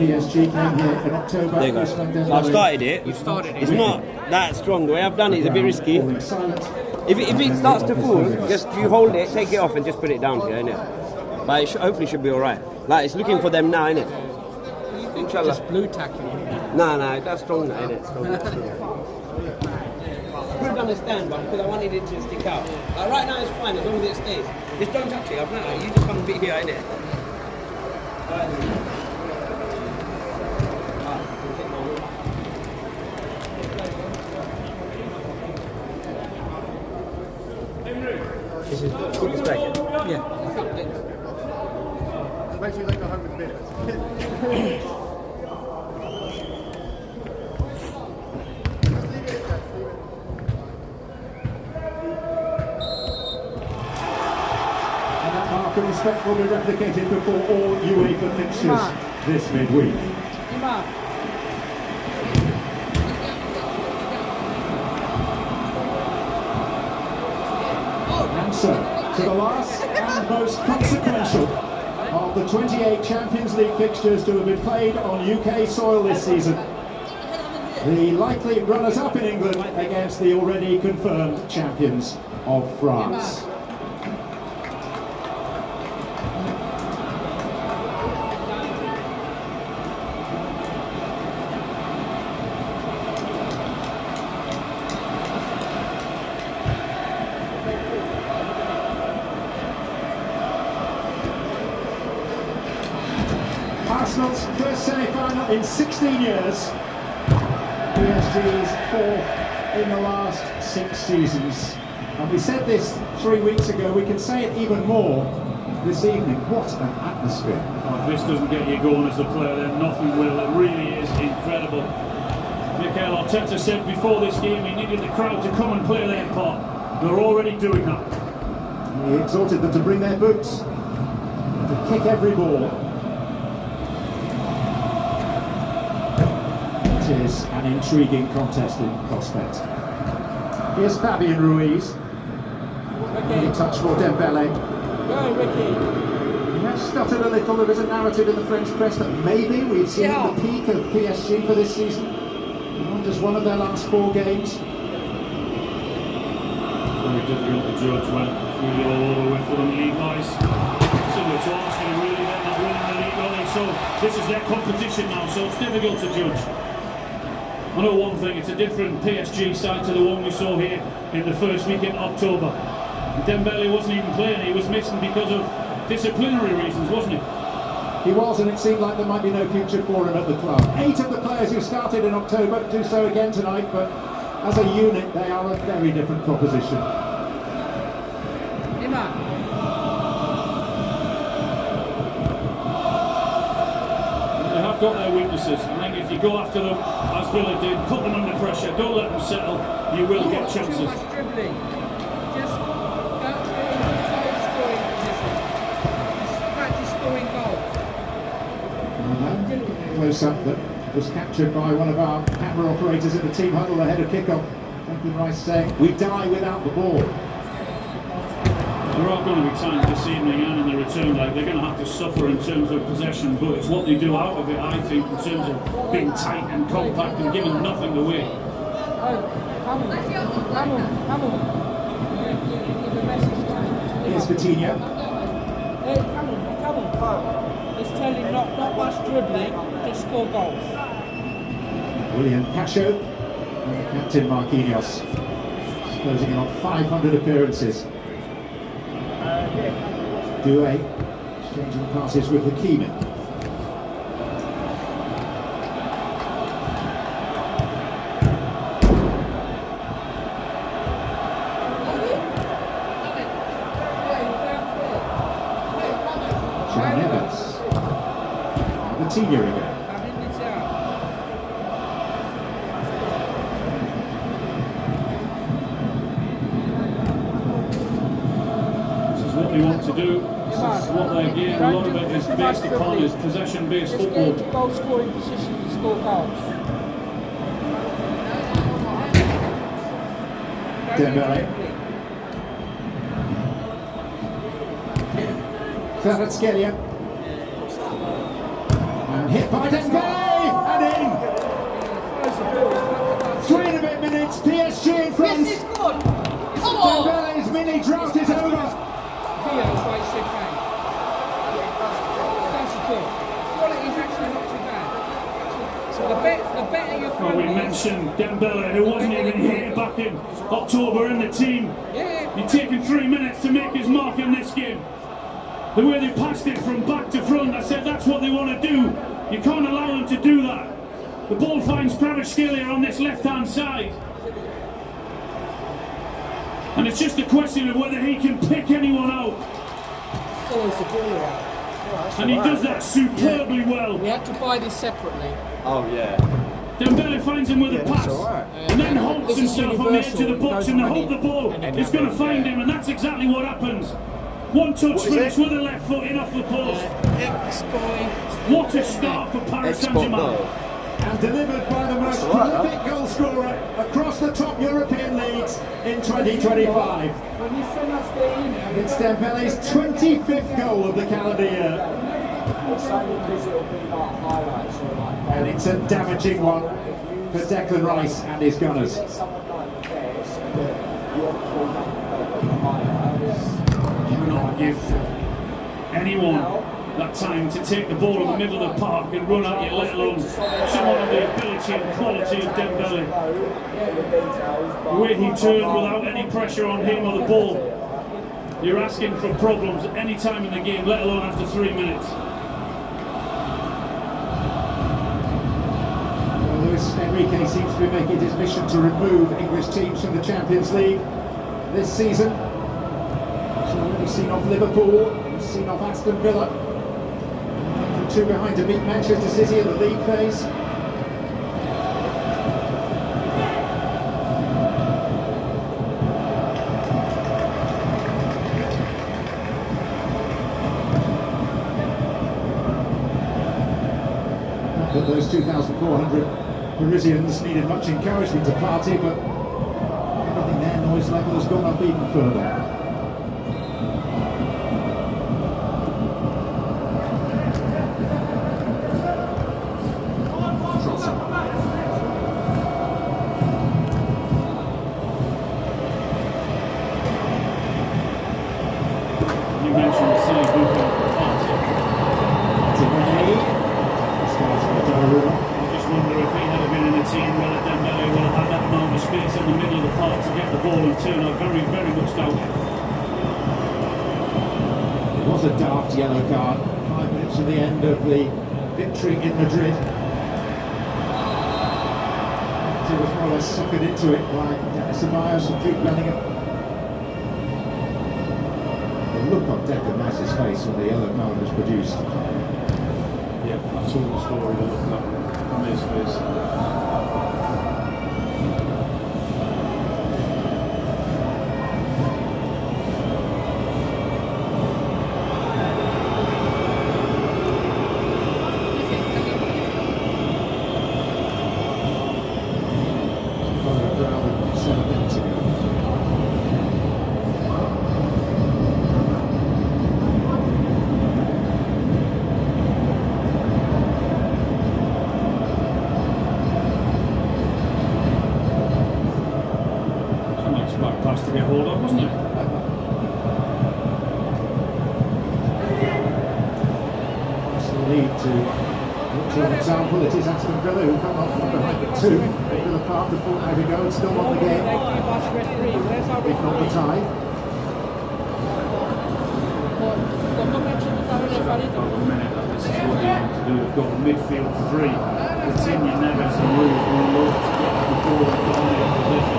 PSG came here in October. There you go. So I've started it. You've started it. It's not that strong. The way I've done it is a bit risky. If it starts to fall, just you hold it, take it off, and just put it down here, innit? But it hopefully should be all right. Like it's looking for them now, innit? You think just blue tacking? No, that's strong now, innit? Could have done a stand one because I wanted it to stick out. Like right now it's fine as long as it stays. Just don't touch it. I've noticed. You just come a bit here, innit? This is good as back. Yeah. Makes you like 100 minutes. And that mark of respect will be replicated before all UEFA fixtures this midweek. And so, to the last and most consequential of the 28 Champions League fixtures to have been played on UK soil this season. The likely runners-up in England against the already confirmed champions of France. Arsenal's first semi-final in 16 years. PSG's fourth in the last 6 seasons. And we said this 3 weeks ago, we can say it even more this evening. What an atmosphere. Oh, if this doesn't get you going as a player, then nothing will. It really is incredible. Mikel Arteta said before this game he needed the crowd to come and play their part. They're already doing that. He exhorted them to bring their boots, to kick every ball. It is an intriguing contest in prospect. Here's Fabian Ruiz. Good touch for Dembele. Go, Ricky. He has stuttered a little. There is a narrative in the French press that maybe we've seen the peak of PSG for this season. Just one of their last 4 games. It's very difficult to judge when it's really all over with for them league-wise. Similar to Arsenal, really, they're not winning the league, are they? So this is their competition now, so it's difficult to judge. I know one thing, it's a different PSG side to the one we saw here in the first week in October. Dembele wasn't even playing, he was missing because of disciplinary reasons, wasn't he? He was, and it seemed like there might be no future for him at the club. 8 of the players who started in October do so again tonight, but as a unit they are a very different proposition. They have got their weaknesses. I think if you go after them, as Villa did, put them under pressure, don't let them settle, you will get chances. Too much dribbling. Just don't really scoring position. Just practice scoring goals. Close up that was captured by one of our camera operators at the team huddle ahead of kickoff. Duncan Rice saying, "We die without the ball." There are going to be times this evening and in the return leg they're going to have to suffer in terms of possession, but it's what they do out of it, I think, in terms of being tight and compact and giving nothing away. Here's Vitinha. Hey, come on. It's telling not much dribbling, just score goals. William Cascio and captain Marquinhos closing in on 500 appearances. Doué exchanging passes with Hakimi. John Evans. Vitinha again. What they want to do, this is what they're getting. A lot of it is based upon is possession-based football. Just get into goal scoring position and score goals. Dembele. Kvaratskhelia. And hit by Dembele and in. 3.5 minutes, PSG in front. Yes, it's good. Oh! Dembele's mini drought is over. Theo, quite sick, eh? That's good. Quality is actually not too bad. So the better your Well, we mentioned Dembele, who wasn't even here back in October in the team. Yeah. He's taken 3 minutes to make his mark in this game. The way they passed it from back to front, I said that's what they want to do. You can't allow them to do that. The ball finds Kvaratskhelia on this left-hand side. And it's just a question of whether he can pick anyone out. Follows the ball around. And he does that superbly well. We had to buy this separately. Oh yeah. Dembele finds him with a pass. And then halts This is himself on the edge of the universal. box, and they hope the ball is going to find him, and that's exactly what happens. One touch finish with the left foot in off the post. What a start for Paris Saint-Germain. And delivered by the most prolific goal scorer across the top European leagues in 2025. When you send us the email, It's Dembele's 25th goal of the calendar year. And it's a damaging one for Declan Rice and his Gunners. Cannot give anyone that time to take the ball in the middle of the park and run at you, let alone someone of the ability and quality of Dembele. The way he turned without any pressure on him or the ball, you're asking for problems at any time in the game, let alone after 3 minutes. Well, Luis Enrique seems to be making it his mission to remove English teams from the Champions League this season. He's already seen off Liverpool, he's seen off Aston Villa. Two behind to beat Manchester City in the league phase. Not that those 2,400 Parisians needed much encouragement to party, but I think their noise level has gone up even further. You mentioned the silly book on the party. I just wonder if he had been in a team where Dembele would have had that amount of space in the middle of the park to get the ball and turn. I very, very much doubt it. It was a daft yellow card, 5 minutes to the end of the victory in Madrid. He was more or less suckered into it by Dennis Ceballos and Jude Bellingham. The look on Declan Rice's face when the yellow card was produced. Yeah, that's all the story, the look on his face. Around 7 minutes ago. Nice back pass to get hold of, wasn't it? Arsenal need to look to an example. It is Aston Villa who come up from behind at 2. Villa Park, the fortnight ago, and still won the game, they give us referee. Where's our if not the referee? tie. A minute, this is what you want to do. We've got a midfield 3. Coutinho, Neves and Ruiz will look to get the ball and dominate position.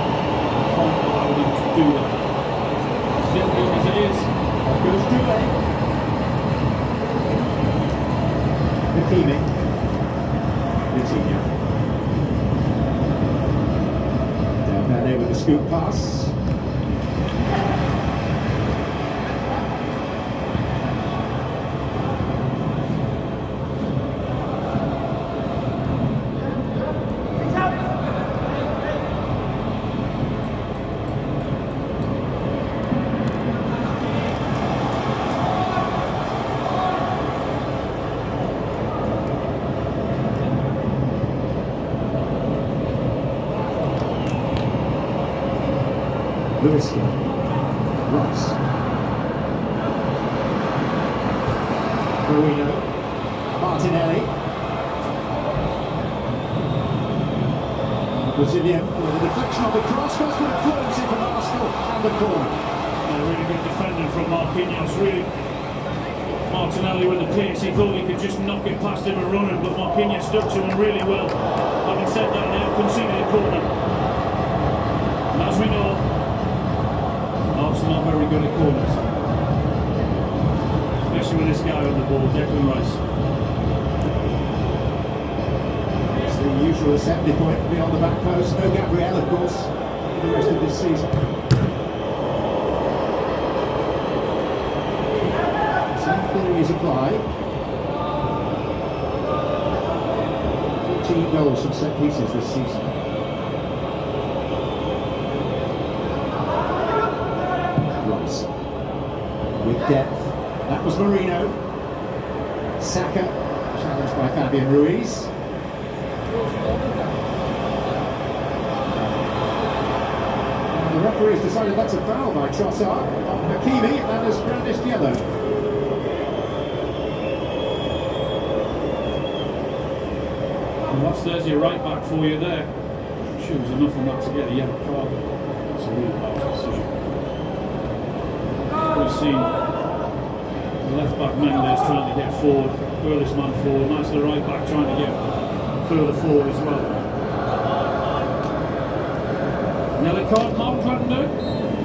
Can't allow them to do that. As difficult as it is. Goes Dule. Hakimi. Coutinho. Dembele with the scoop pass. Lewinsky. Rice. Marino. Martinelli. Brazilian with a deflection on the cross. First one flows in from Arsenal and the corner. A really good defending from Marquinhos, really. Martinelli with the pace, he thought he could just knock it past him and run him, but Marquinhos stuck to him really well. Having said that, they have conceded a corner. And as we know, Arsenal are very good at corners. Especially with this guy on the ball, Declan Rice. It's the usual assembly point beyond the back post. No Gabriel, of course, for the rest of this season. Same theories apply. 14 goals from set pieces this season. Rice with depth. That was Marino. Saka, challenged by Fabian Ruiz. And the referee has decided that's a foul by Trossard on Hakimi and has brandished yellow. And there's your right back for you there. Sure, was enough on that to get a yellow card. It's a really bad decision. We've seen the left back Mendes trying to get forward, furthest man forward, and that's the right back trying to get further forward as well. Yellow card, Mark Clattenburg?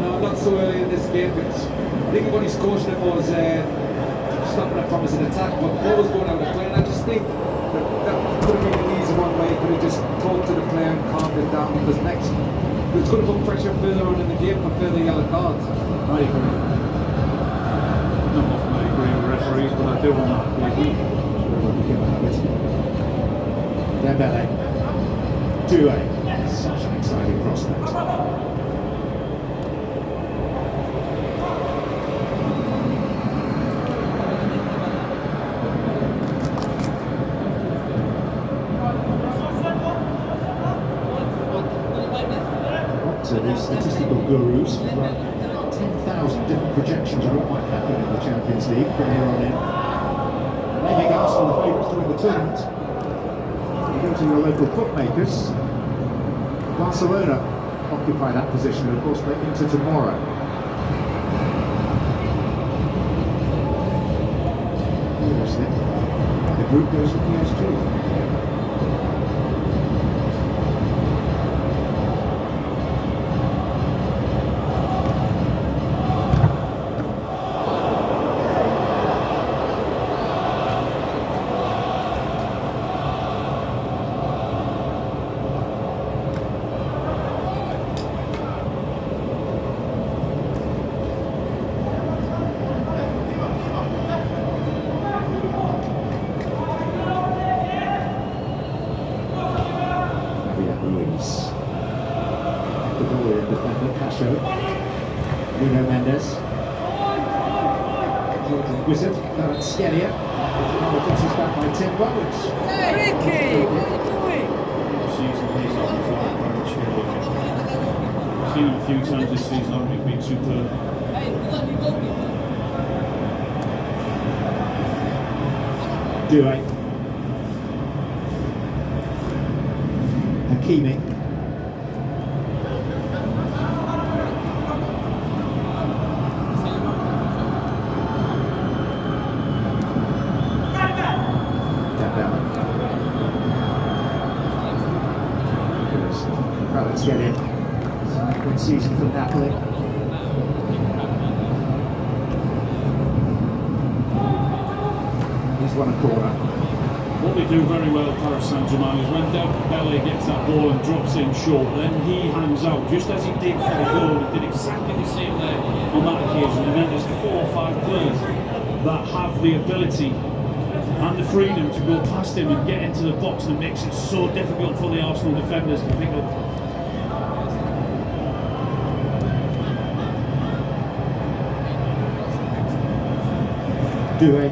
No, not so early in this game, but I think what he's cautioning it was stopping a promising attack, but ball was going out of play, and I just think that could have been an easy one where he could have just talked to the player and calmed it down, because next it's going to put pressure further on in the game for further yellow cards. I agree. Not often I agree with referees, but I do on that. Dembele. 2-8. Such an exciting prospect. These statistical gurus run 10,000 different projections of what might happen in the Champions League from here on in. They make Arsenal the favourites to win the tournament. You go to your local bookmakers. Barcelona occupy that position, and of course they're into tomorrow. Seriously, the group goes for PSG. Mendes. Wizard, Skelia. Passes back by Tim Ballerz. Ricky, what are you doing? Season he's on very cheerleading. I've seen him a few times this season, I think he's been superb. Doué. Hakimi. Ballerz get in. Good season from Napoli. He's won a corner. What they do very well, Paris Saint-Germain, is when Dembele gets that ball and drops in short, then he hangs out, just as he did for the goal. He did exactly the same there on that occasion. And then there's 4 or 5 players that have the ability and the freedom to go past him and get into the box, and it makes it so difficult for the Arsenal defenders to pick up. Doué.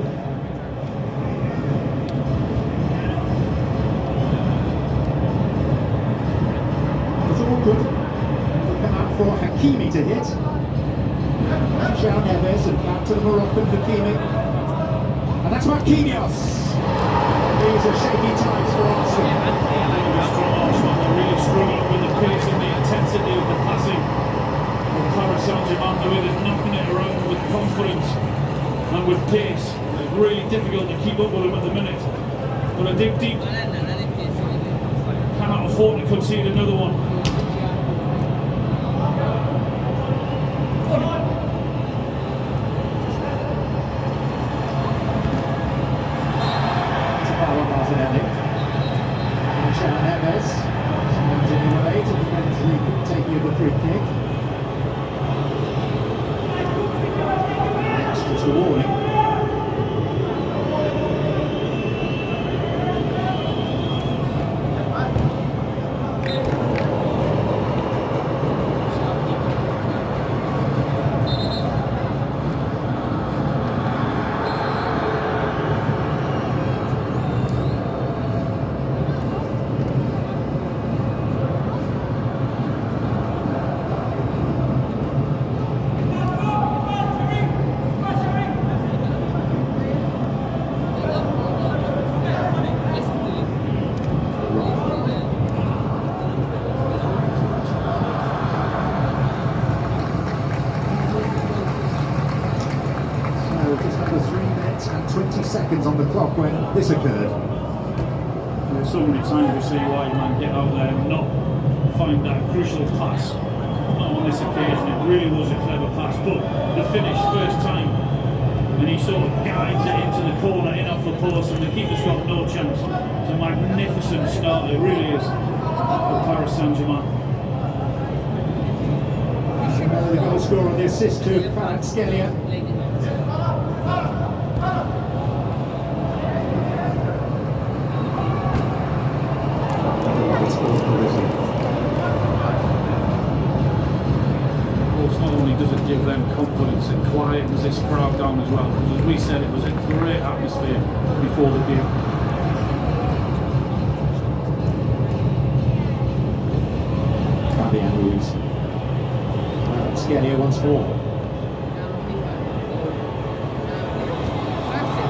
It's all good. We'll come out for Hakimi. Hakimi to hit. João Neves and back to the Moroccan Hakimi. And that's Marquinhos. These are shaky times for Arsenal. They're really struggling with the pace and the intensity of the passing. Paris Saint-Germain, the way they're knocking it around with confidence and with pace. It's really difficult to keep up with them at the minute. But I dig deep. Cannot afford to concede another one. It's a foul on Martinelli. And João Neves. Comes in the way to prevent the taking of the free kick. Next, just a warning. Just under 3 minutes and 20 seconds on the clock when this occurred. There's so many times we see why you man get out there and not find that crucial pass. Not on this occasion, it really was a clever pass, but the finish first time, and he sort of guides it into the corner, in off the post, and the keeper's got no chance. It's a magnificent start, it really is, for Paris Saint-Germain. The goal scorer on the assist to Kvaratskhelia. Not only does it give them confidence, it quietens this crowd down as well, because as we said, it was a great atmosphere before the game. Fabian Ruiz. Scalia once more.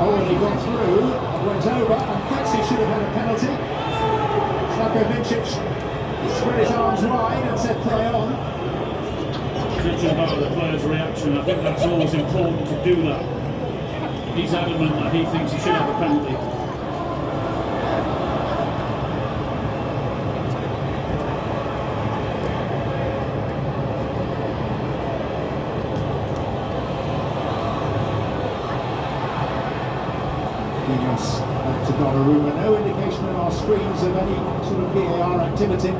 Oh, and he got through, went over, and Patsy should have had a penalty. Slakovic spread his arms wide and said play on. Judging about the player's reaction, I think that's always important to do that. He's adamant that he thinks he should have a penalty. To Donnarumma, no indication on our screens of any sort of VAR activity.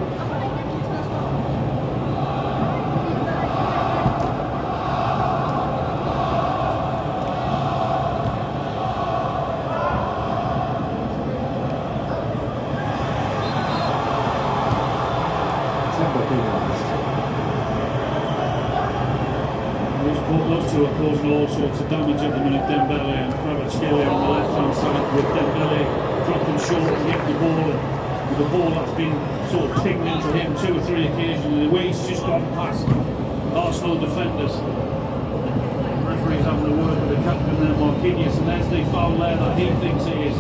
Those two are causing all sorts of damage at the minute, Dembele and Kvaratskhelia on the left-hand side, with Dembele dropping short and hitting the ball, and with the ball that's been sort of pinged into him 2 or 3 occasions, and the way he's just gone past Arsenal defenders. The referee's having a word with the captain there, Marquinhos, and there's the foul there that he thinks it is.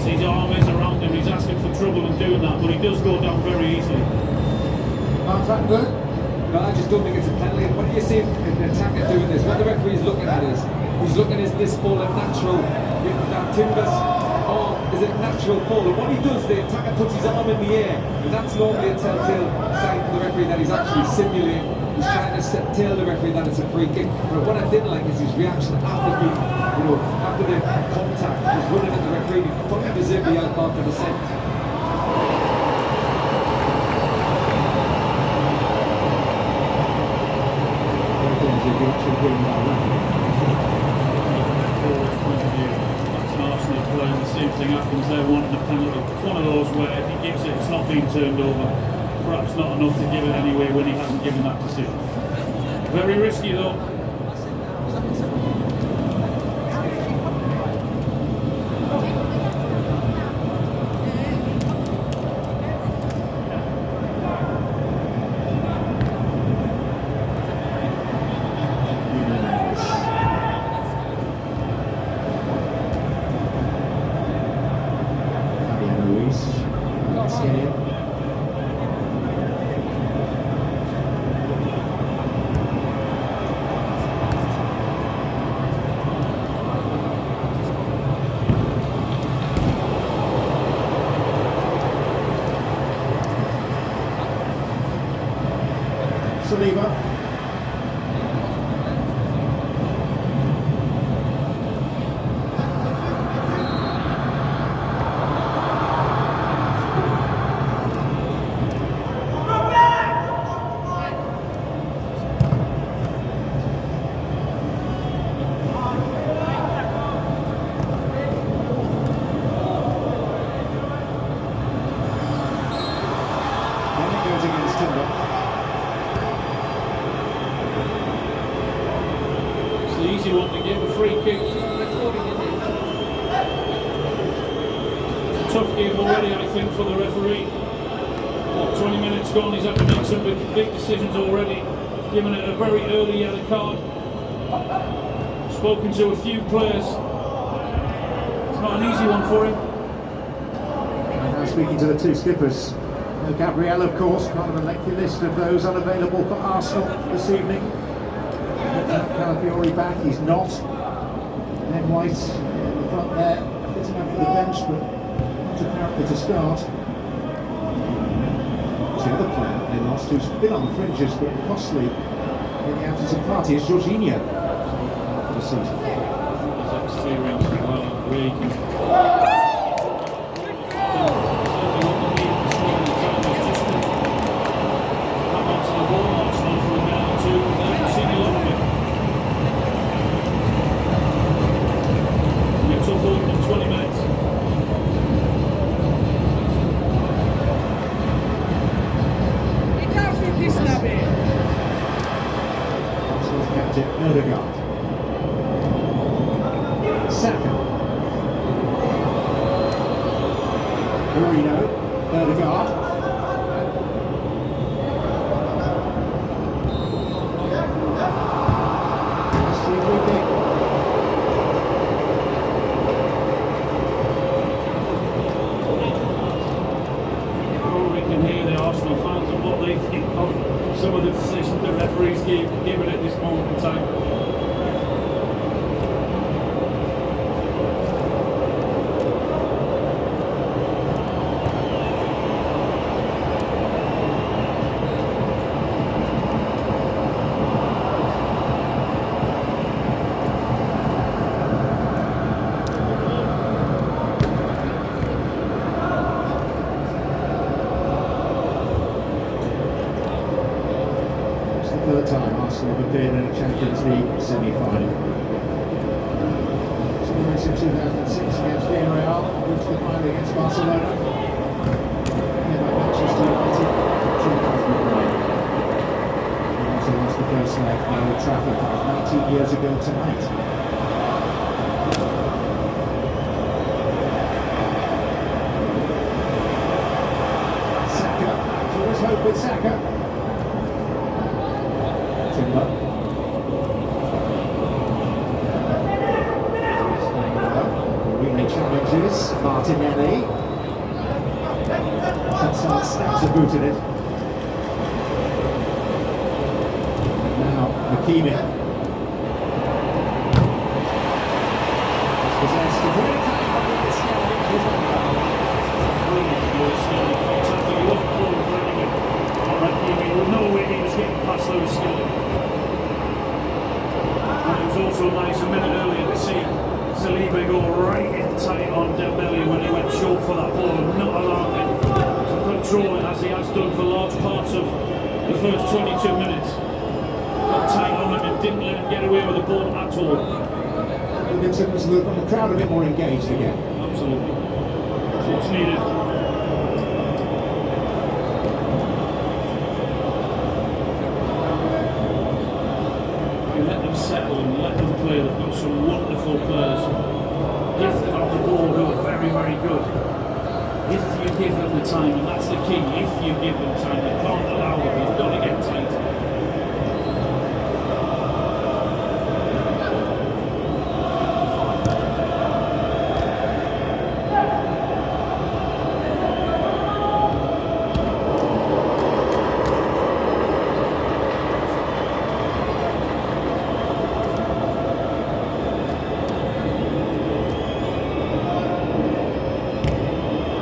His arm is around him, he's asking for trouble in doing that, but he does go down very easily. Mark that good? No, I just don't think it's a penalty. What do you see an attacker doing this? What the referee's looking at is, he's looking, is this fall a natural, that Timbers, or is it natural fall? And what he does, the attacker puts his arm in the air, and that's normally a telltale sign for the referee that he's actually simulating. He's trying to tell the referee that it's a free kick. But what I didn't like is his reaction after the, after the contact, was running at the referee. He probably deserved the outcome for the set. That's an Arsenal player, the same thing happens, they're wanting a penalty. It's one of those where if he gives it, it's not being turned over. Perhaps not enough to give it anyway when he hasn't given that decision. Very risky though. chance to get in. Saliba. Against Timber. It's the easy one to give a free kick. It's a tough game already, I think, for the referee. What, 20 minutes gone, he's had to make some big decisions already, giving it a very early yellow card. Spoken to a few players. It's not an easy one for him. And now speaking to the two skippers. Gabriel, of course, part of a lengthy list of those unavailable for Arsenal this evening. Calafiori back, he's not. Then White in the front there, fitting up for the bench, but not apparently to start. The other player they lost, who's been on the fringes but costly in the absence of party, is Jorginho for the season. That's clearing well, really. Odegaard. Saka. Marino. Odegaard. We can hear the Arsenal fans and what they think of some of the decisions the referees given at this moment in time. Third time Arsenal have appeared in a Champions League semi-final. Experience in 2006 against Villarreal, reached the final against Barcelona. Here by Manchester United, 2009. And also lost the first leg by Old Trafford 19 years ago tonight. Saka, there's always hope with Saka. Timber. Relay challenges, Martinelli. Trossard stabs a boot at it. Now, Hakimi. Possessed a great time by the he was getting past Lewis Skelly. And it was also nice a minute earlier to see Saliba go right in tight on Dembele when he went short for that ball and not allowing him to control it as he has done for large parts of the first 22 minutes. Got tight on him and didn't let him get away with the ball at all. The crowd a bit more engaged again. Absolutely. That's what's needed. Settle and let them play. They've got some wonderful players gifted on the ball who are very, very good. If you give them the time, and that's the key, if you give them time, you can't allow them, you've got to get tight.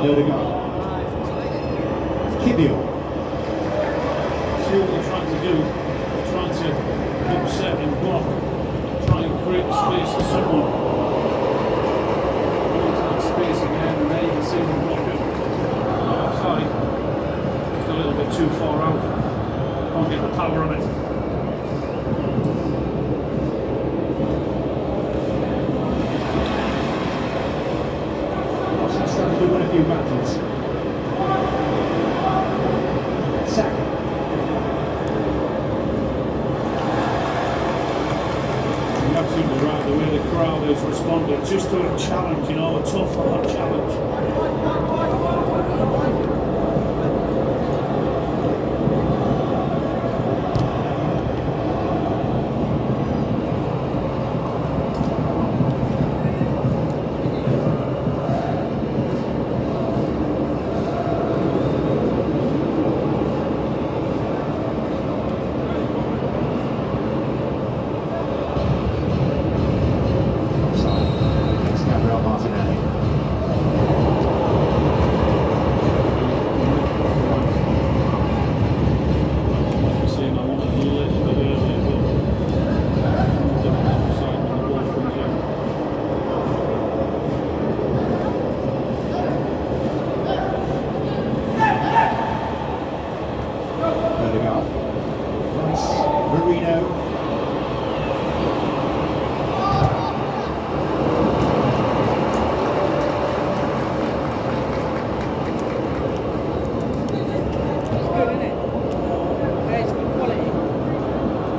Odegaard. Kivior. See what they're trying to do. They're trying to upset and block, try and create space for someone. Into that space again, and there you can see them blocking offside. It's a little bit too far out. Can't get the power on it. Arsenal starting to win a few battles. Saka. You're absolutely right, the way the crowd has responded just to a challenge, you know, a tough hard challenge.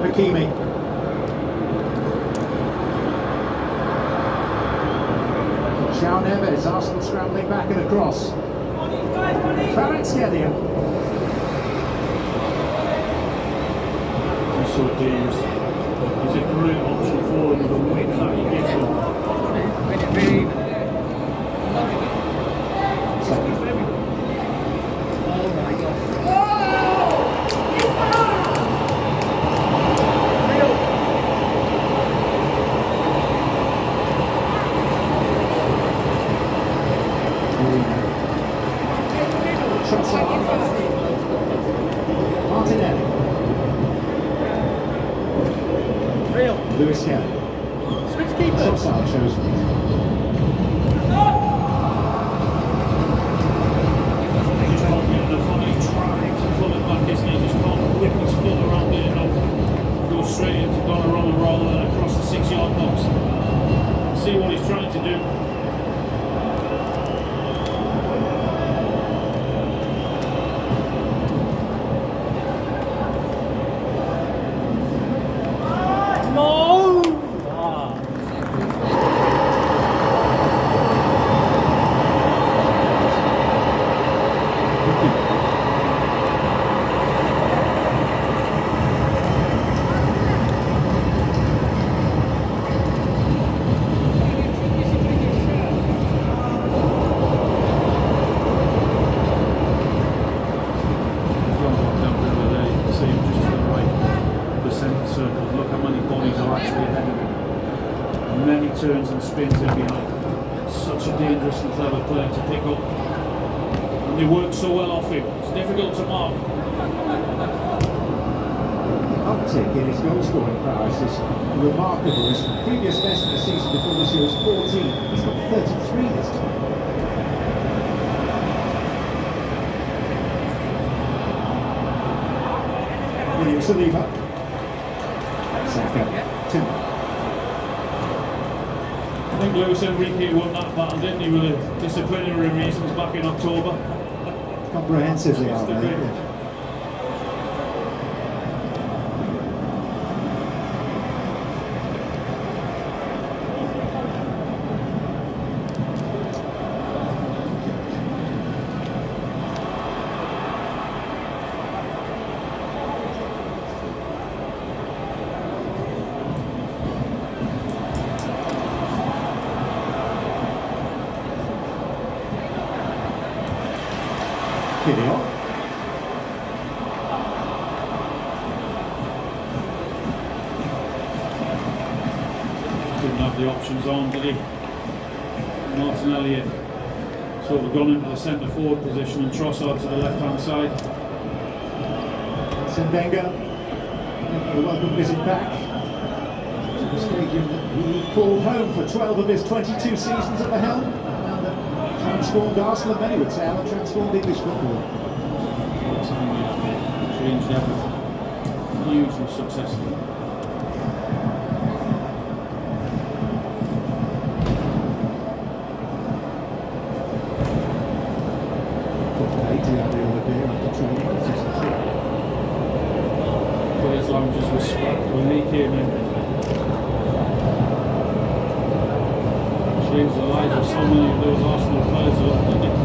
Hakimi. João Neves, Arsenal scrambling back and across. Kvaratskhelia. He's so dangerous. He's a great option for him with the weight that he gives him. Martinelli. Lewis Kelly. Trossard chosen. He's not getting the fun. He's trying to pull it back, isn't he? Just can't whip his foot around it enough. Go straight into Donnarumma rather than across the 6-yard box. See what he's trying to do. Many turns and spins in behind. Such a dangerous and clever player to pick up. And they work so well off him. It's difficult to mark. Uptick in his goal scoring prowess is remarkable. His previous best in the season before this year was 14. He's got 33 this time. William Saliba. Saka. Timber. I think Luis Enrique won that battle, didn't he, with the disciplinary reasons back in October? Comprehensively, aren't they? Kivior. Didn't have the options on, did he? Martinelli So we've gone into the centre forward position and Trossard to the left hand side. Wenger, a welcome visit back to the stadium that he called home for 12 of his 22 seasons at the helm, and that transformed Arsenal, many would say, and transformed English football. Changed everything. Hugely successful. Players' lounges were swept when he came in. Changed the lives of so many of those Arsenal players, didn't it?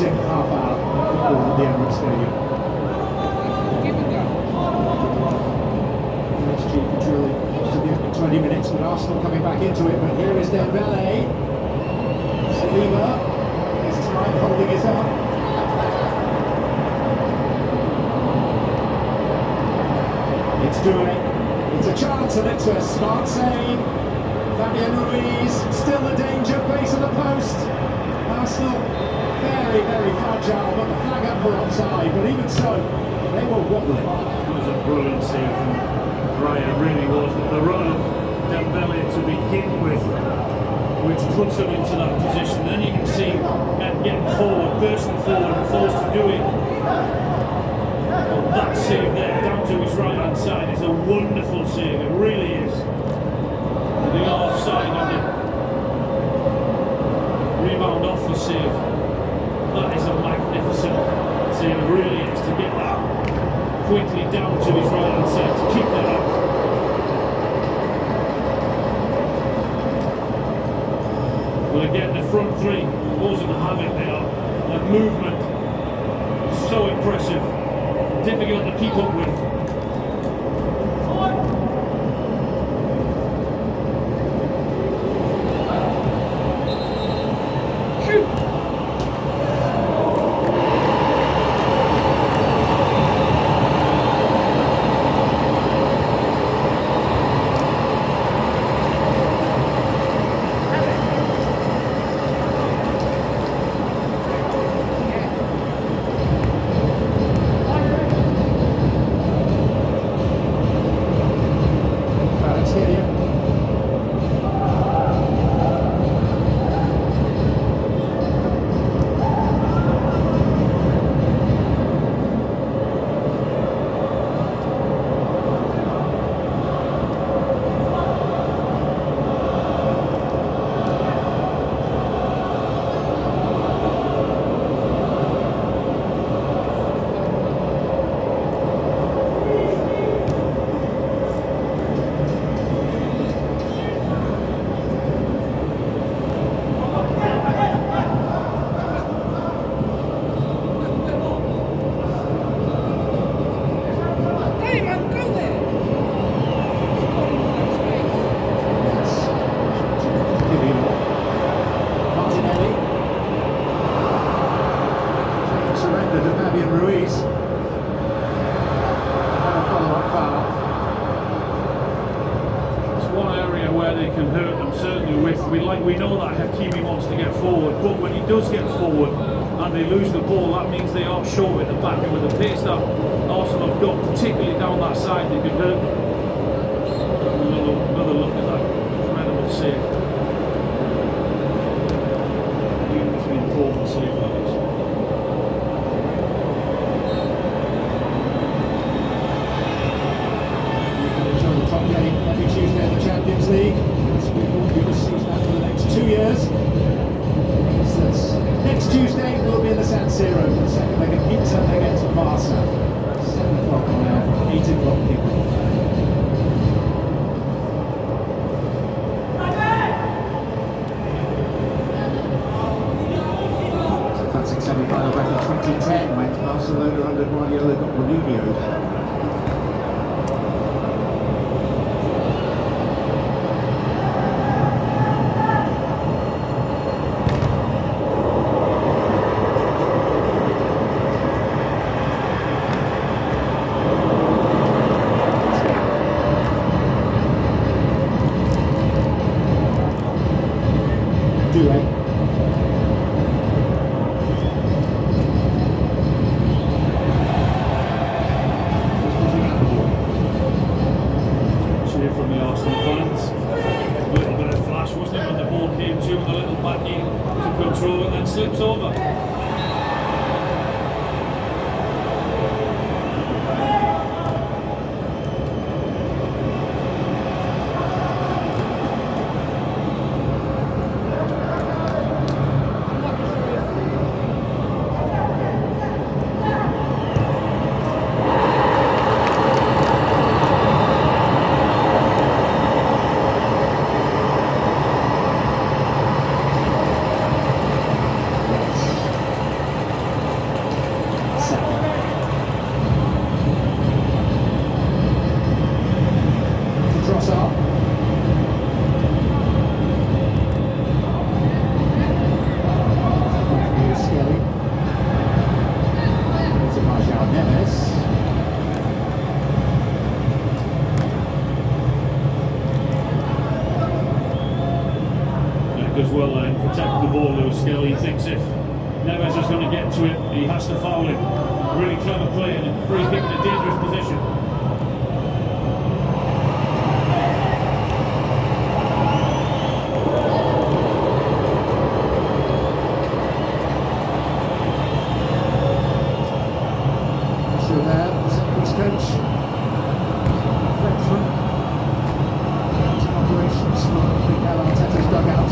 Half hour football at the Emirates Stadium. Give it go. Drill to the end of 20 minutes, with Arsenal coming back into it. But here is Dembele. Saliba, this time holding his up. It's Due. It's a chance, and it's a smart save. Fabian Ruiz, still the danger, base of the post. Arsenal very, very fragile, but the flag up for offside, but even so, they were wobbling. It was a brilliant save from Ryan, it really was. The run of Dembele to begin with, which puts him into that position. Then you can see men getting forward, bursting forward, and forced to do it. Well, that save there, down to his right hand side, is a wonderful save, it really is. The offside on it. Rebound off the save. That is a magnificent save, it really is, to get that quickly down to his right hand side, to keep that up. Well, again, the front three wasn't having there. That movement, so impressive, difficult to keep up with. We know that Hakimi wants to get forward, but when he does get forward and they lose the ball, that means they are short at the back, and with the pace that Arsenal have got, particularly down that side, they could hurt them. Another look at that incredible save. Hugely important save that is. Top game every Tuesday in the Champions League. We will do this season for the next 2 years. Next Tuesday we'll be in the San Siro for the second leg of Inter against Barca. well there in protecting the ball, Lewis Skelly. He thinks if Neves is going to get to it, he has to foul him. Really clever play and a free kick in a dangerous position. Coach reflection operations from Mikel Arteta's dugout.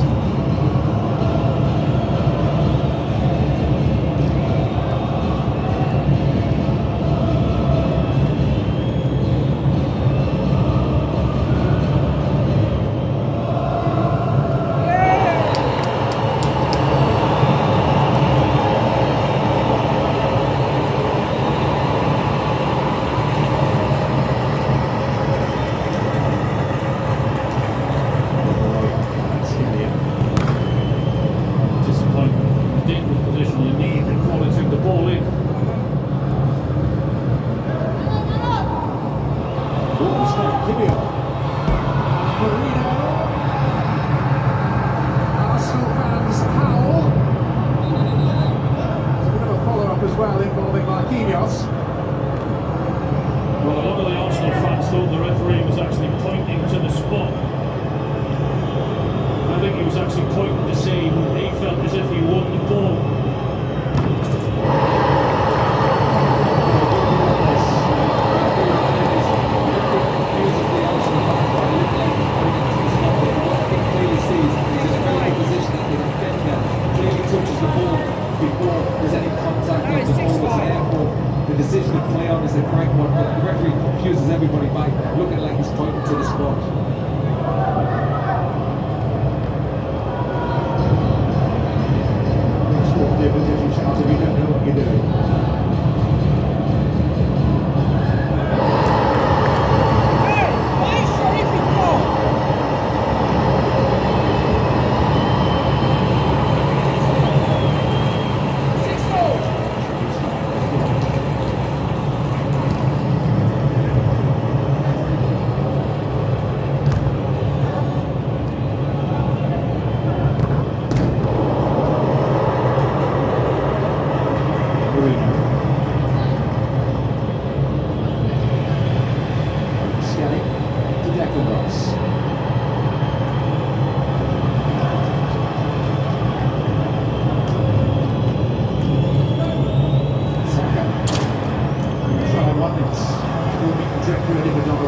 Well, involving Marquinhos. Well, a lot of the Arsenal fans thought the referee was actually pointing to the spot. I think he was actually pointing to say he felt as if he won the ball. Before there's any contact with the ball was there, or the decision to play on is the correct one, but the referee confuses everybody by looking like he's pointing to the spot. Sport difference if you shout if you don't know what you're doing.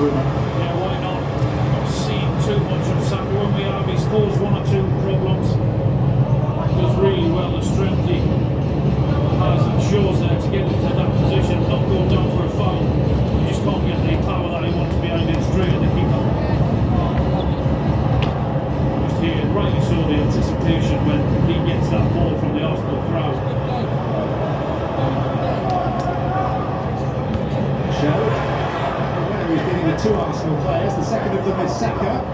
Yeah, why not? Not seen too much of Saka when we have. He scores one or two problems. Does really well, the strength he has and shows there to get into that position, not go down for a foul. You just can't get the power that he wants behind it straight at the keeper. Just here, rightly so, the anticipation when he gets that ball from the Arsenal crowd. He's dealing with two Arsenal players. The second of them is Saka.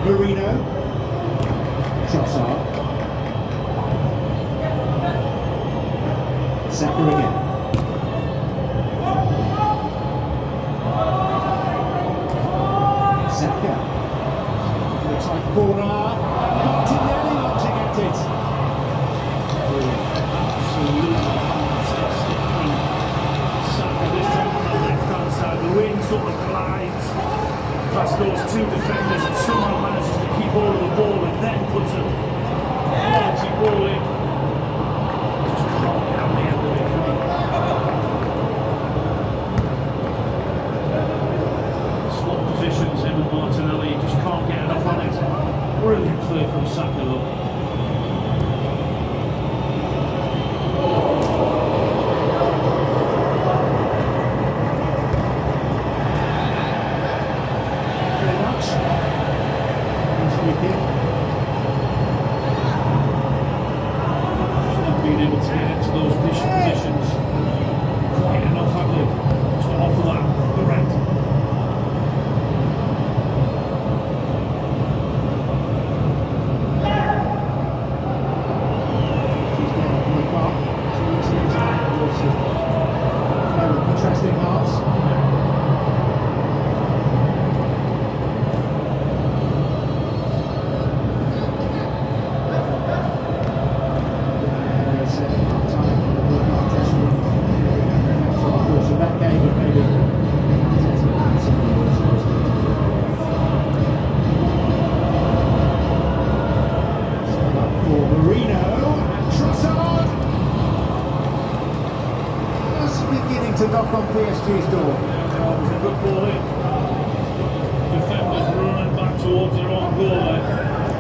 Marino. Trossard. Saka again. Saka. Looks like corner. Martinelli launching at it. Absolutely fantastic. Saka this time on the left-hand side, the wing sort of glides past those two defenders and somehow manages to keep hold of the ball and then puts a quality ball in. Just can't get out the end of it, can he? Swap positions, him and Martinelli, just can't get enough on it. Brilliant play from Saka though. Being able to get into those positions quite enough, have they? Just to offer that threat. There's a good ball in. Defenders running back towards their own goal there.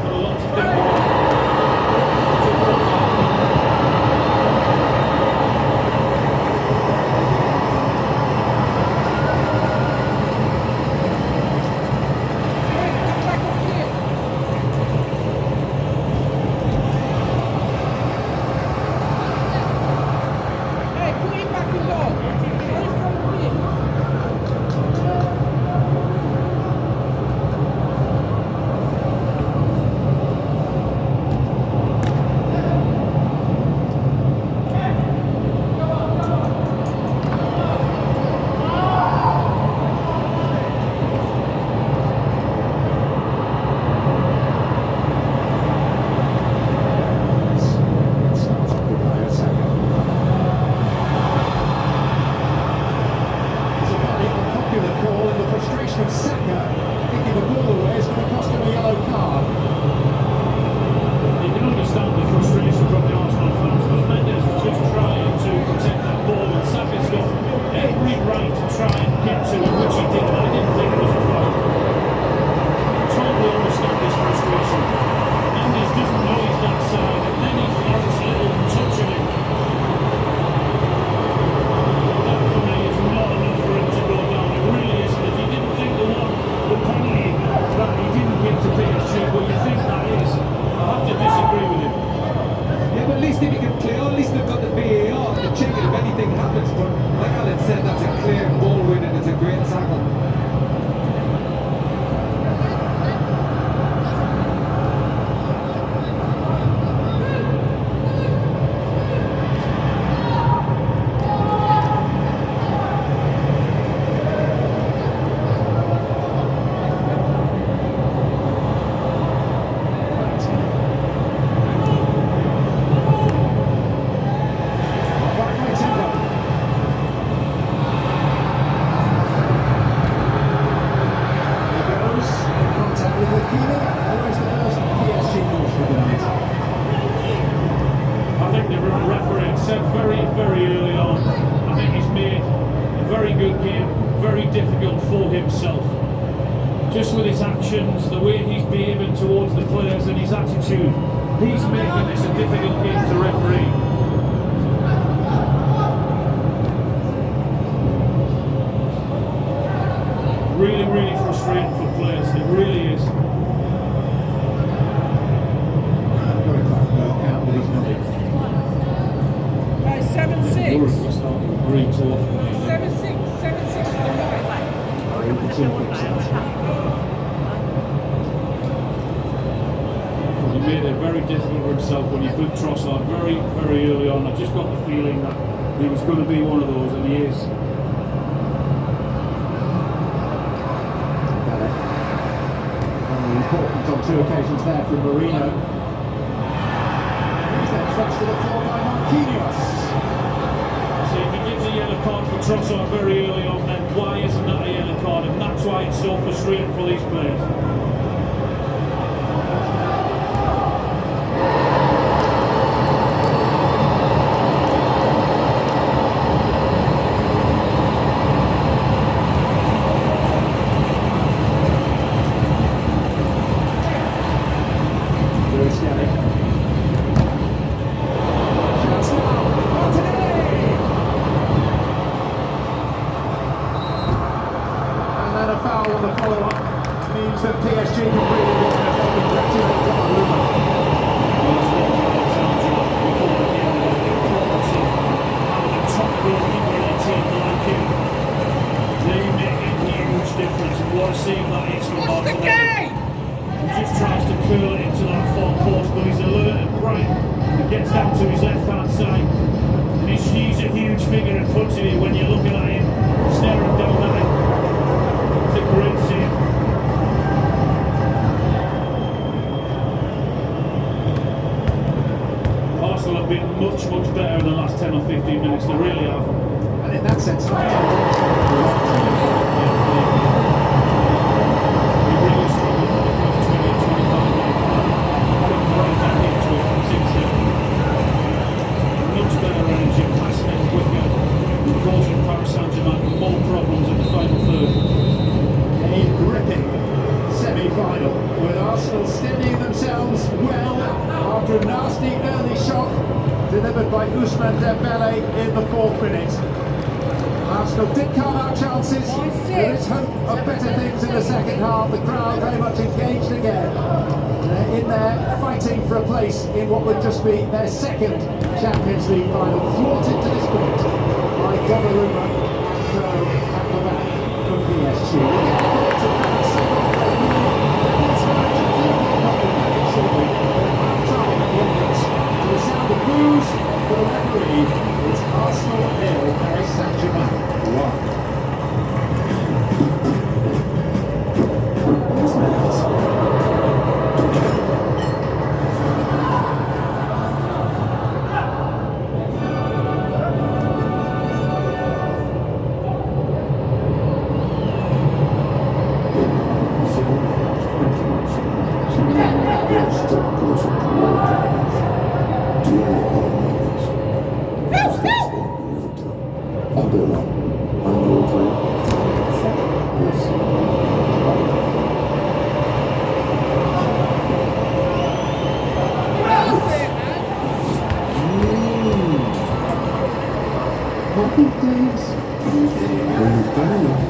Got a lot to think about. Just with his actions, the way he's behaving towards the players and his attitude, he's making this a difficult game to referee. Really, really frustrating for players, it really is. By 7-6. 7-6. 7-6 to the He made it very difficult for himself when he put Trossard very, very early on. I just got the feeling that he was going to be one of those, and he is. Important on two occasions there from Marino. He's then thrust to the floor by Marquinhos. See, if he gives a yellow card for Trossard very early on, then why isn't that a yellow card? And that's why it's so frustrating for these players. That PSG can really win as they congratulate Donnarumma. Top goalkeeper in a team like him, they make a huge difference. And what a save that is from Barcelona. He just tries to curl it into that far post, but he's alert and bright. He gets down to his left-hand side, and he sees a huge figure in front of you when you're looking at him, staring down at him. It's a great save. Arsenal have been much, much better in the last 10 or 15 minutes, they really have. And in that sense, He really struggled for the first 20 or 25 minutes. Couldn't break back into it since then. Much better energy, passionate, quicker, causing Paris Saint-Germain more problems delivered by Ousmane Dembele in the 4th minute. Arsenal did carve out chances. There is hope of better things in the second half. The crowd very much engaged again. They're in there fighting for a place in what would just be their 2nd Champions League final. Thwarted to this point by Donnarumma at the back from PSG. To the sound of boos for the referee, it's Arsenal 0, Paris Saint-Germain 1. Happy days. When you've done enough,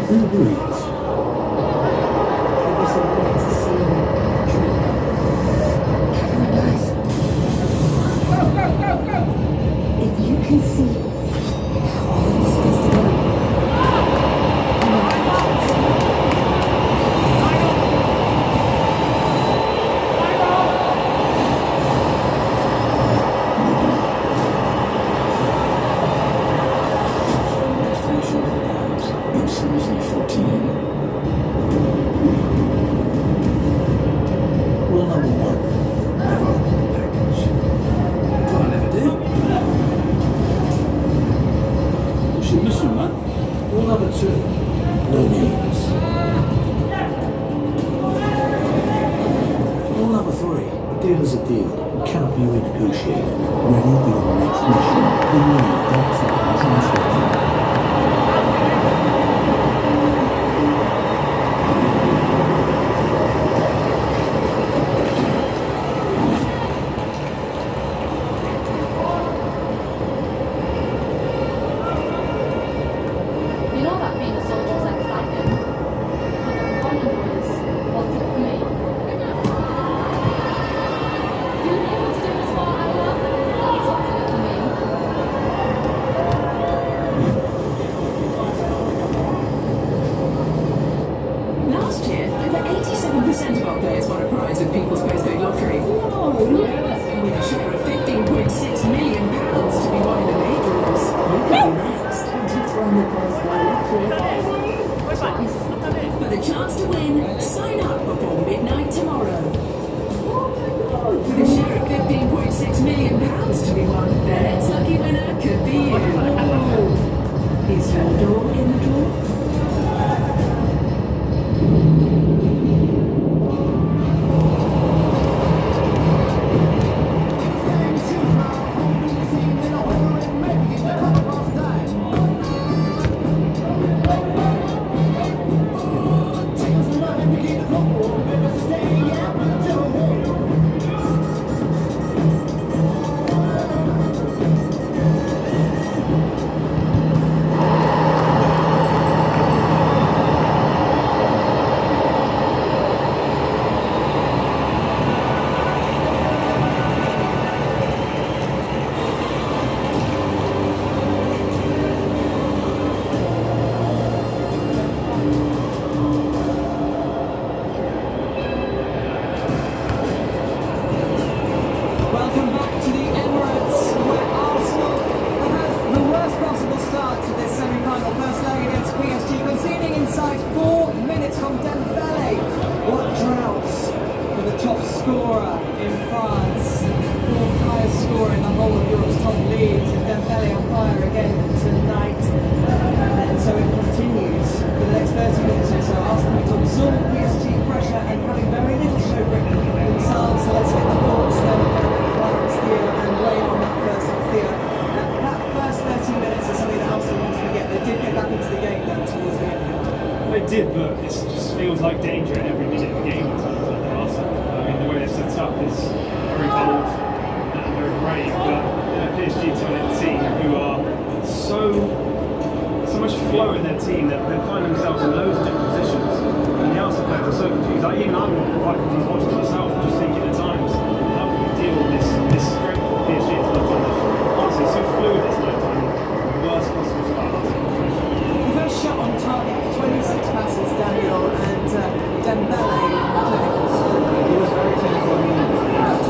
who reads? If you can see how all of this fits together. Rule number 1, never open the package. What I never do. What's your mission, man? Rule number 2, no meetings. Rule number 3, a deal is a deal. It cannot be renegotiated. Ready for your next mission. The money, that's it, and transfer it. You know that being a soldier is exciting. But the problem is, what's it for me? Being able to do this forever, that's what's in it for me. Last year, over 87% of our players won a prize with People's Postcode Lottery. With a share of £15.6 million to be won in the majors. You could be next. For the chance to win, sign up before midnight tomorrow. With a share of £15.6 million to be won, the next lucky winner could be you. Is your door in the drawer? Welcome back to the Emirates, where Arsenal have had the worst possible start to this semi-final first leg against PSG, conceding inside 4 minutes from Dembele. What droughts for the top scorer in France, 4th highest scorer in the whole of Europe's top leagues, and Dembele on fire again tonight. And so it continues for the next 30 minutes or so. Arsenal to absorb PSG pressure and having very little show for it themselves. So let's get the thoughts then. And lay on that first half Theo. That first 30 minutes is something that Arsenal wants to get. They did get back into the game though towards the end. They did, but it just feels like danger at every minute of the game in terms of Arsenal. I mean, the way they're set up is very bold and very brave, but PSG to an team who are so much flow in their team that they find themselves in loads of different positions. And the Arsenal players are so confused. I'm quite confused watching it myself, just thinking at times, how can you deal with this strength of PSG to the time? Honestly, so fluid this night time. Worst possible start. The first shot on target, 26 passes, Daniel, and Dembele. He was very clinical. I mean,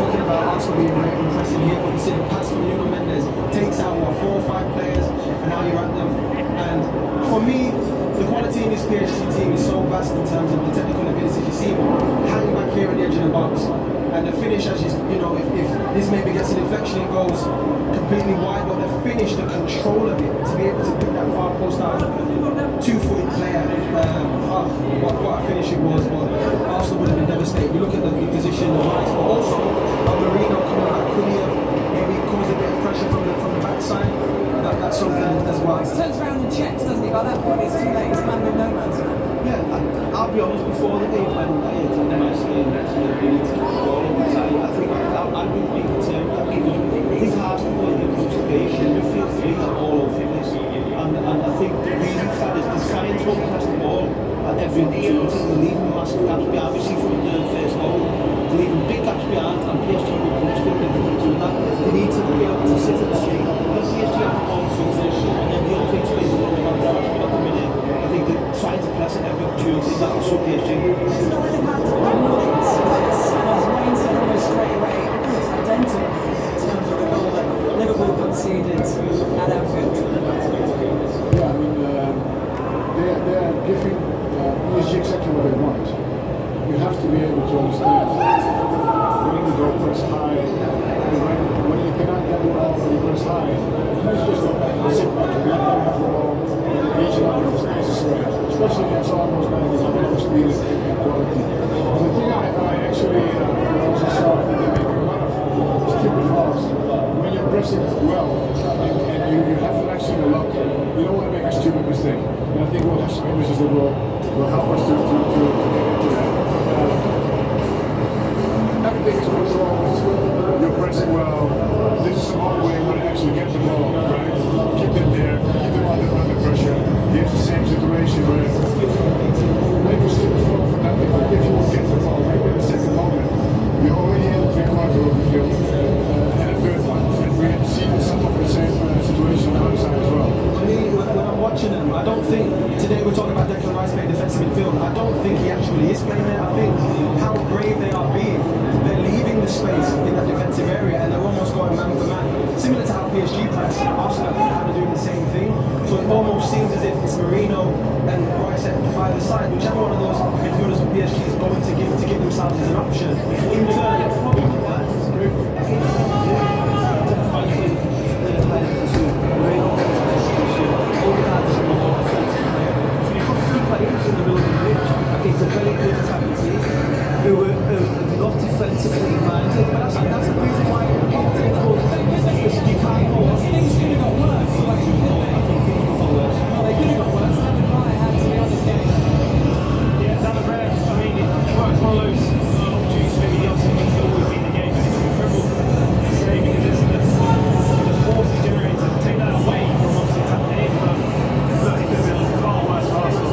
talking about Arsenal being very impressive here, but you see the pass from Nuno Mendes takes out 4 or 5 players, and now you're at them. And for me, the quality in this PSG team is so vast in terms of the technical ability. You see him hanging back here on the edge of the box, and the finish, as you know, if this maybe gets an inflection, it goes completely wide. But the finish, the control of it, to be able to pick that far post out, 2-footed player. What a finish it was. But Arsenal would have been devastated. You look at the position, the rights, but also Marino coming out, could he have maybe caused a bit of pressure from the backside? That's something as well. He turns around and checks, doesn't he? By that point, it's too late. He's man with no man's land. Yeah, I'll be honest, before the game, when I attended the match game, we need to keep the ball on the time. I think I would be concerned that his heart when it comes to the game, the midfield three are all over this. And I think the reason for that is the science won't pass the ball at every opportunity. They're leaving massive gaps behind. We see from the first goal, they're leaving big gaps behind, and PSG will punish them if they do that. They need to be able to sit at the shape. When PSG have the ball in position, and then the offense plays the ball about that, but at the minute, I think they're trying to press at every opportunity. That will show PSG. It's not really hard to analyse this, as Wayne said almost straight away. It's identical in terms of the goal that Liverpool conceded at Anfield. Yeah, I mean, they are giving PSG exactly what they want. You have to be able to understand when you go press high, and when you cannot get the ball when you press high, you just go back and sit back and let them have the ball and engage it out with the spaces away. Especially against all those guys that have no speed and quality. The thing I actually also saw that they make a lot of stupid fouls. When you're pressing well and you have to actually look, you don't want to make a stupid mistake. And I think we'll have some images that will help us to get into that. Everything is controlled. You're pressing well. This is the only way you want to actually get the ball, right? Keep them there, keep them under pressure. Here's the same situation where maybe still fall for nothing, but if you get the ball maybe in the second moment, you're already in the 3/4 of the field and a third one. And we have seen some of the same situation on the other side as well. For me, when I'm watching them, I don't think, today we're talking about Declan Rice playing defensive midfield, I don't think he actually is playing there. I think how brave they are being. They're leaving the space in that defensive area and they're almost going man for man. Similar to how PSG press, Arsenal are kind of doing the same thing. So it almost seems as if it's Marino and Rice by the side, whichever one of those midfielders for PSG is going to give themselves as an option. In turn, it's a very good attacking team who are not defensively minded, but that's the reason why you can't go. Things could have got worse. They could have got worse. David Raya had to be on this game. Yeah, David Raya, I mean, it's one of those opportunities maybe Arsenal can still always beat the game, but it's incredible to say because it's the force he generates to take that away from obviously tapping in, but look, it could have been far worse for Arsenal.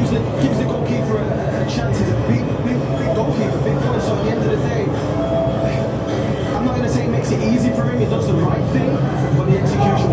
Gives the goalkeeper a chance. He's a big goalkeeper, big boy. So at the end of the day, I'm not going to say it makes it easy for him. He does the right thing, but the execution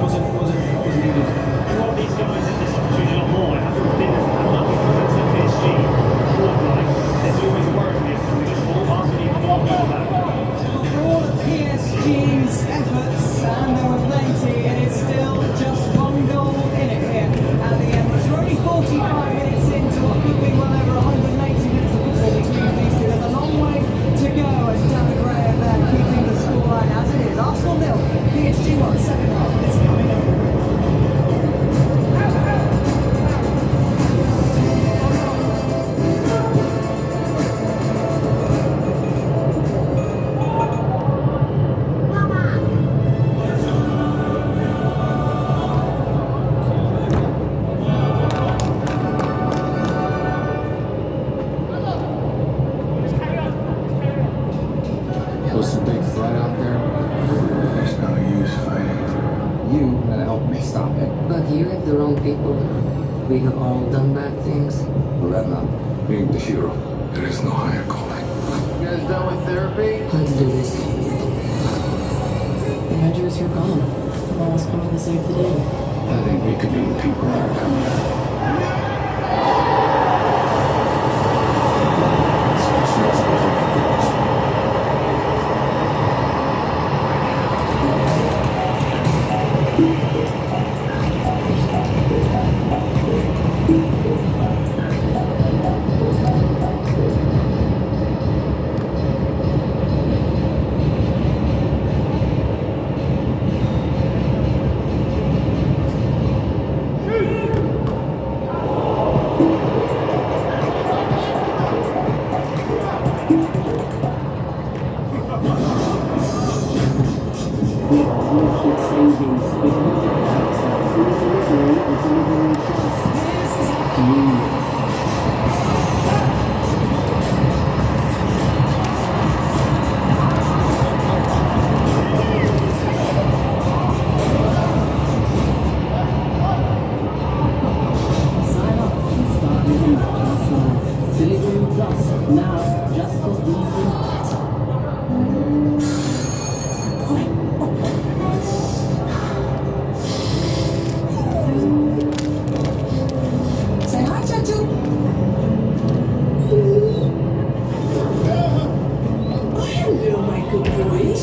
people. We have all done bad things. Remember, being the hero, there is no higher calling. You guys done with therapy? Let's do this. The measures, you're gone. The law's coming to save the day. I think we could be the people that are coming.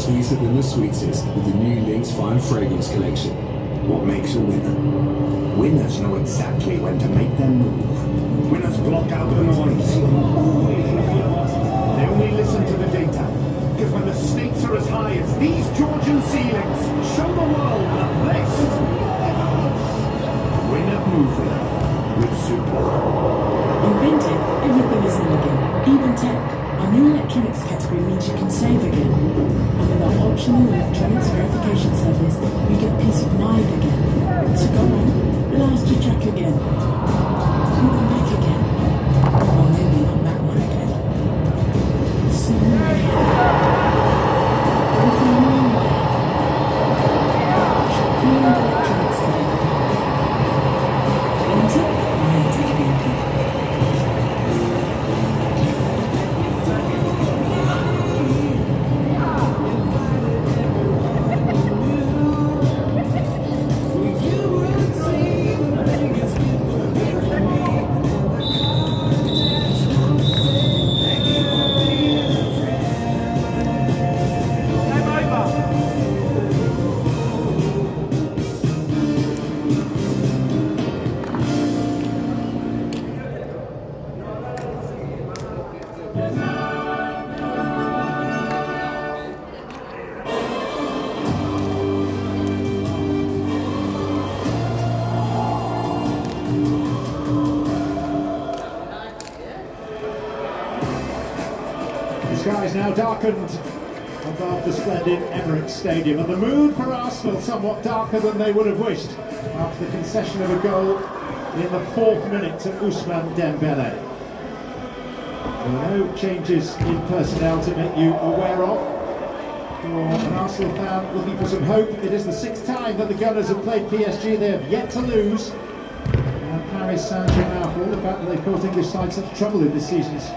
Sweeter than the sweetest with the new Lynx Fine Fragrance Collection. What makes a winner? Winners know exactly when to make their move. Winners block out the noise. They only listen to the data. Because when the stakes are as high as these Georgian ceilings, show the world that this winner moving with Super. Invented, everything is new again, even tech. Our new electronics category means you can save again. And with our optional electronics verification service, we get peace of mind again. So go on, blast your track again. Call them back again. Or maybe not that one again. Snore again. Go for more again. Green electronics today. Wanted? Wanted. The sky is now darkened above the splendid Emirates Stadium, and the mood for Arsenal somewhat darker than they would have wished after the concession of a goal in the 4th minute to Ousmane Dembele. There are no changes in personnel to make you aware of. For an Arsenal fan looking for some hope, it is the 6th time that the Gunners have played PSG. They have yet to lose. And Paris Saint-Germain, for all the fact that they've caused English sides such trouble in this season's